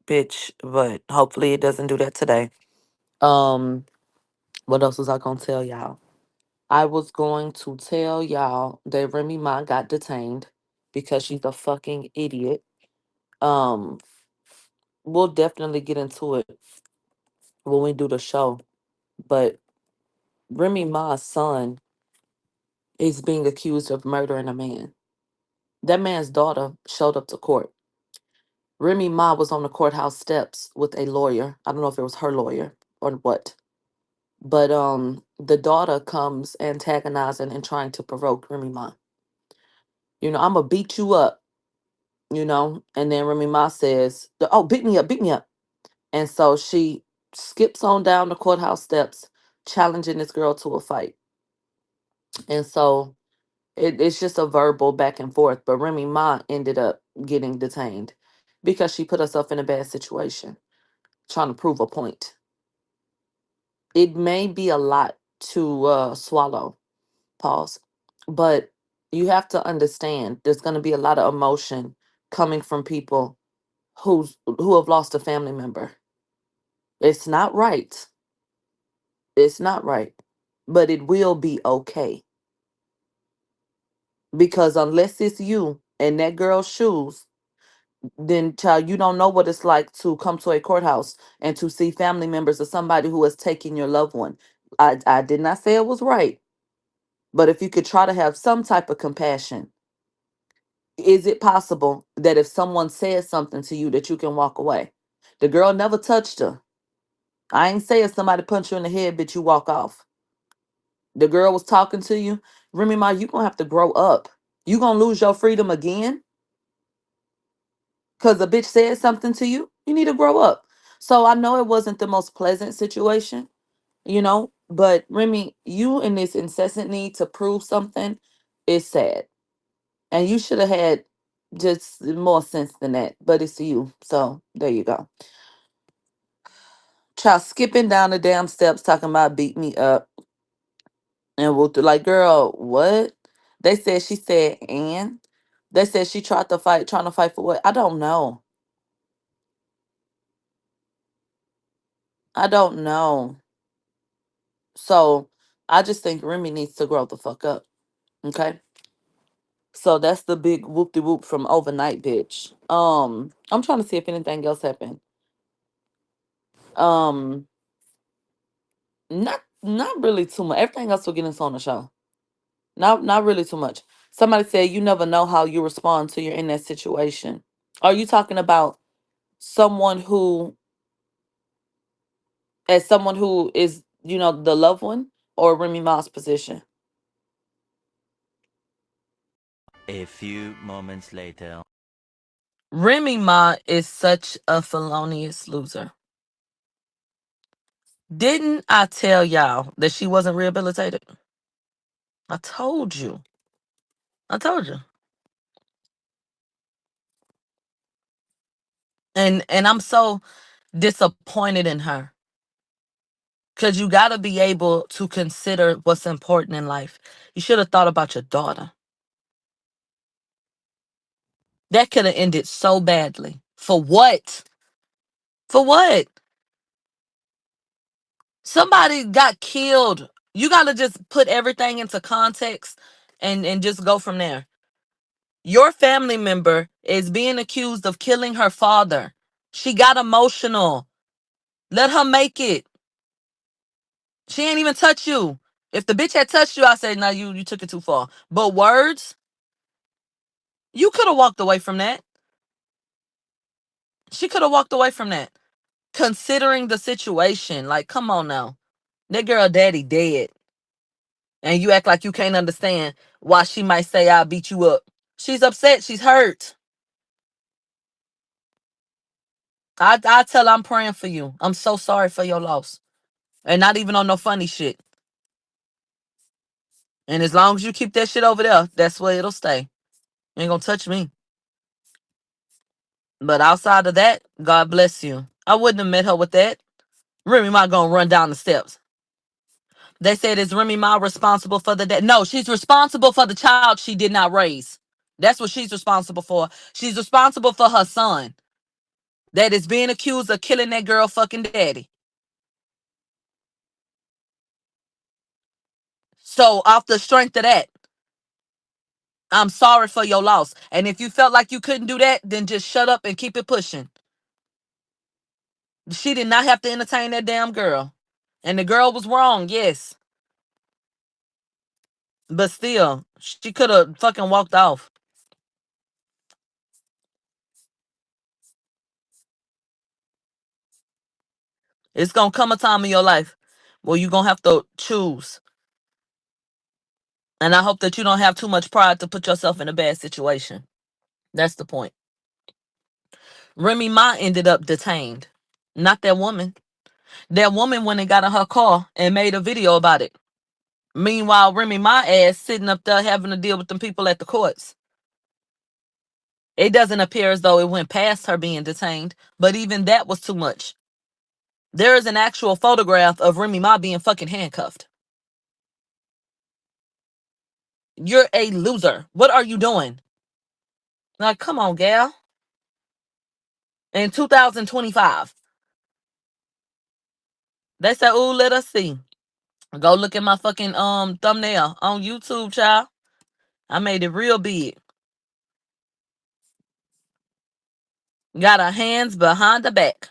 bitch, but hopefully it doesn't do that today. Um, what else was I gonna tell y'all? I was going to tell y'all that Remy Ma got detained because she's a fucking idiot. Um, we'll definitely get into it when we do the show. But Remy Ma's son is being accused of murdering a man. That man's daughter showed up to court. Remy Ma was on the courthouse steps with a lawyer. I don't know if it was her lawyer or what. But the daughter comes antagonizing and trying to provoke Remy Ma. I'm gonna beat you up, and then Remy Ma says, "Oh, beat me up, beat me up." And so she skips on down the courthouse steps, challenging this girl to a fight. And so it's just a verbal back and forth. But Remy Ma ended up getting detained because she put herself in a bad situation, trying to prove a point. It may be a lot to swallow, pause, but you have to understand there's going to be a lot of emotion coming from people who have lost a family member. It's not right. It's not right, but it will be okay, because unless it's you in that girl's shoes, then child, you don't know what it's like to come to a courthouse and to see family members of somebody who has taken your loved one. I did not say it was right, but if you could try to have some type of compassion, is it possible that if someone says something to you that you can walk away? The girl never touched her. I ain't say if somebody punch you in the head, bitch, you walk off. The girl was talking to you. Remy Ma, you gonna have to grow up. You gonna lose your freedom again because a bitch said something to you? You need to grow up. So I know it wasn't the most pleasant situation, but Remy, you in this incessant need to prove something is sad. And you should have had just more sense than that. But it's you. So there you go. Child skipping down the damn steps talking about beat me up. And we'll like, girl, what? They said she said and they said she tried to fight, trying to fight for what? I don't know. I don't know. So I just think Remy needs to grow the fuck up. Okay. So that's the big whoop de whoop from overnight, bitch. I'm trying to see if anything else happened. Um, not really too much. Everything else will get us on the show. Not really too much. Somebody said you never know how you respond till you're in that situation. Are you talking about someone who, as someone who is, the loved one, or Remy Ma's position? A few moments later. Remy Ma is such a felonious loser. Didn't I tell y'all that she wasn't rehabilitated? I told you. I told you. And I'm so disappointed in her. Cause you gotta be able to consider what's important in life. You should have thought about your daughter. That could have ended so badly. For what? For what? Somebody got killed. You gotta just put everything into context and just go from there. Your family member is being accused of killing her father. She got emotional. Let her make it. She ain't even touch you. If the bitch had touched you, I say, no, you took it too far. But words, you could have walked away from that. She could have walked away from that. Considering the situation, like, come on now. That girl daddy dead. And you act like you can't understand why she might say, I'll beat you up. She's upset. She's hurt. I tell her I'm praying for you. I'm so sorry for your loss. And not even on no funny shit. And as long as you keep that shit over there, that's where it'll stay. Ain't gonna touch me. But outside of that, God bless you. I wouldn't have met her with that. Remy Ma gonna run down the steps. They said, is Remy Ma responsible for the death? No, she's responsible for the child she did not raise. That's what she's responsible for. She's responsible for her son. that is being accused of killing that girl fucking daddy. So off the strength of that, I'm sorry for your loss. And if you felt like you couldn't do that, then just shut up and keep it pushing. She did not have to entertain that damn girl. And the girl was wrong, yes. But still, she could have fucking walked off. It's gonna come a time in your life where you're gonna have to choose. And I hope that you don't have too much pride to put yourself in a bad situation. That's the point. Remy Ma ended up detained. Not that woman. That woman went and got in her car and made a video about it. Meanwhile, Remy Ma ass sitting up there having to deal with them people at the courts. It doesn't appear as though it went past her being detained, but even that was too much. There is an actual photograph of Remy Ma being fucking handcuffed. You're a loser. What are you doing? Like, come on, gal. In 2025. They said, ooh, let us see. Go look at my fucking thumbnail on YouTube, child. I made it real big. Got her hands behind the back.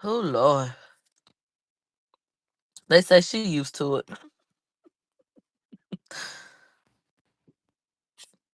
Oh Lord. They say she used to it.